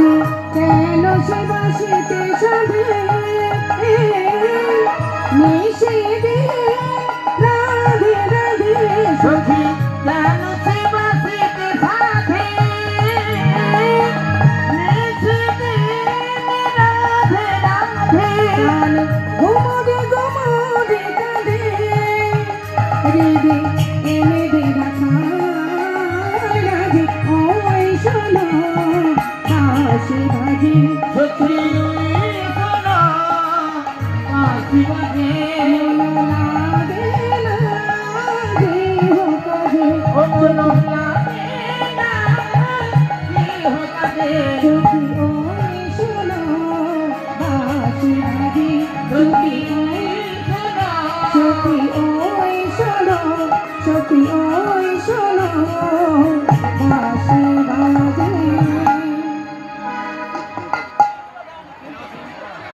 সখী কেন সে বাসিতে সাধে মিশে দে রাধে রাধে সখী কেন সে বাসিতে সাধে মিশে দে রাধে রাধে গান ঘুমোরে ঘুমোরে কাঁদে হৃদে এনে দে রাখা রাধে ওই শোনো কাশি বাজে সখী শোনো কাশি বাজে লাগে লাগে হো কাজে ও মনো লাগে না কি হতাবে সখী ওই শোনো বাঁশি বাজে সখী শোনো সখী